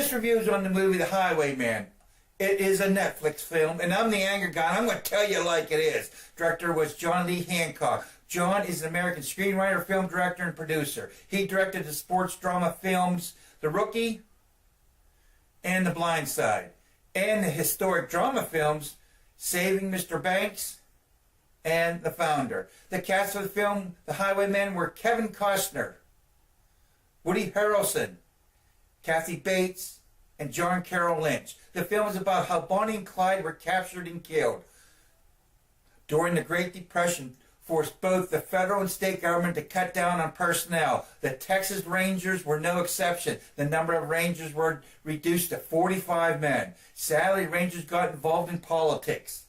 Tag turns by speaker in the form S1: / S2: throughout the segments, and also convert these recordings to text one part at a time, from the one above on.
S1: This review is on the movie The Highwaymen. It is a Netflix film, and I'm the anger guy. I'm going to tell you like it is. Director was John Lee Hancock. John is an American screenwriter, film director, and producer. He directed the sports drama films The Rookie and The Blind Side, and the historic drama films Saving Mr. Banks and The Founder. The cast of the film The Highwaymen were Kevin Costner, Woody Harrelson, Kathy Bates, and John Carroll Lynch. The film is about how Bonnie and Clyde were captured and killed during the Great Depression, forced both the federal and state government to cut down on personnel. The Texas Rangers were no exception. The number of Rangers were reduced to 45 men. Sadly, Rangers got involved in politics,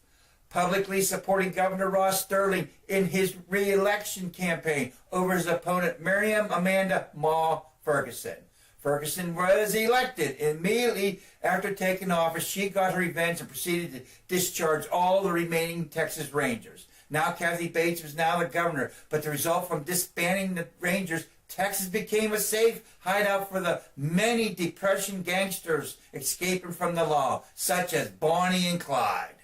S1: publicly supporting Governor Ross Sterling in his re-election campaign over his opponent, Miriam Amanda Ma Ferguson. Ferguson was elected. Immediately after taking office, she got her revenge and proceeded to discharge all the remaining Texas Rangers. Now Kathy Bates was now the governor, but the result from disbanding the Rangers, Texas became a safe hideout for the many Depression gangsters escaping from the law, such as Bonnie and Clyde.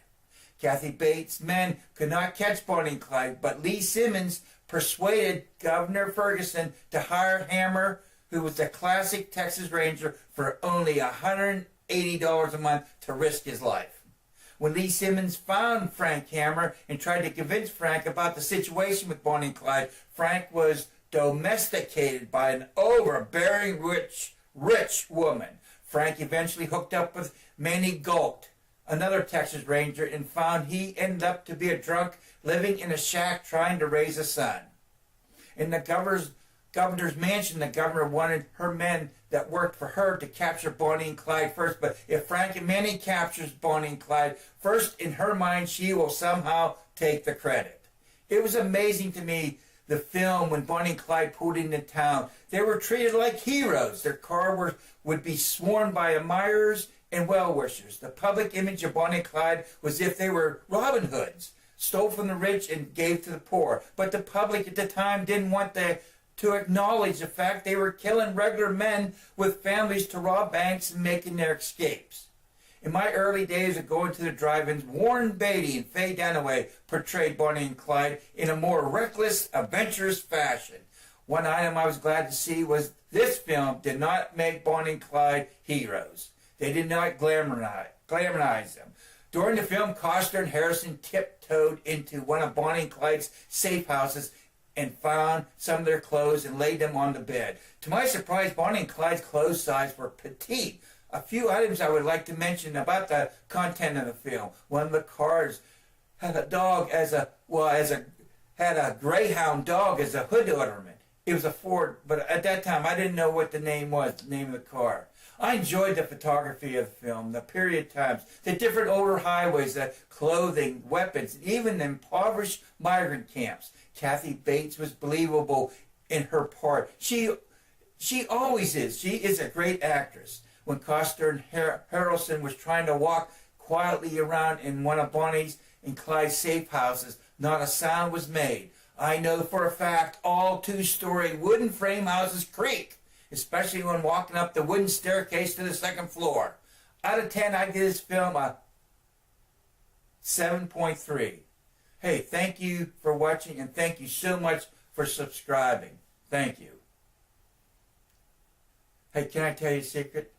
S1: Kathy Bates' men could not catch Bonnie and Clyde, but Lee Simmons persuaded Governor Ferguson to hire Hammer, who was a classic Texas Ranger, for only $180 a month to risk his life. When Lee Simmons found Frank Hammer and tried to convince Frank about the situation with Bonnie and Clyde, Frank was domesticated by an overbearing rich woman. Frank eventually hooked up with Manny Galt, another Texas Ranger, and found he ended up to be a drunk living in a shack trying to raise a son. In the governor's mansion, the governor wanted her men that worked for her to capture Bonnie and Clyde first, but if Frank and Manny captures Bonnie and Clyde first, in her mind, she will somehow take the credit. It was amazing to me, the film, when Bonnie and Clyde pulled into town. They were treated like heroes. Their car would be sworn by admirers and well-wishers. The public image of Bonnie and Clyde was if they were Robin Hoods, stole from the rich and gave to the poor. But the public at the time didn't want to acknowledge the fact they were killing regular men with families to rob banks and making their escapes. In my early days of going to the drive-ins, Warren Beatty and Faye Dunaway portrayed Bonnie and Clyde in a more reckless, adventurous fashion. One item I was glad to see was this film did not make Bonnie and Clyde heroes. They did not glamorize them. During the film, Costner and Harrison tiptoed into one of Bonnie and Clyde's safe houses and found some of their clothes and laid them on the bed. To my surprise, Bonnie and Clyde's clothes size were petite. A few items I would like to mention about the content of the film. One of the cars had a dog had a greyhound dog as a hood ornament. It was a Ford, but at that time I didn't know what the name was, the name of the car. I enjoyed the photography of the film, the period times, the different older highways, the clothing, weapons, and even the impoverished migrant camps. Kathy Bates was believable in her part. She always is. She is a great actress. When Costner and Harrelson was trying to walk quietly around in one of Bonnie's and Clyde's safe houses, not a sound was made. I know for a fact all two-story wooden frame houses creak, especially when walking up the wooden staircase to the second floor. Out of 10, I give this film a 7.3. Hey, thank you for watching, and thank you so much for subscribing. Thank you. Hey, can I tell you a secret?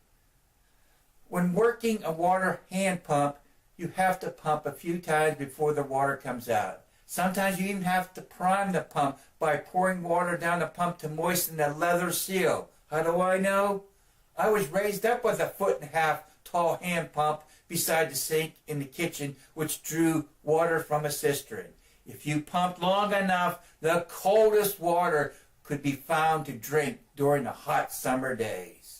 S1: When working a water hand pump, you have to pump a few times before the water comes out. Sometimes you even have to prime the pump by pouring water down the pump to moisten the leather seal. How do I know? I was raised up with a 1.5-foot tall hand pump beside the sink in the kitchen, which drew water from a cistern. If you pumped long enough, the coldest water could be found to drink during the hot summer days.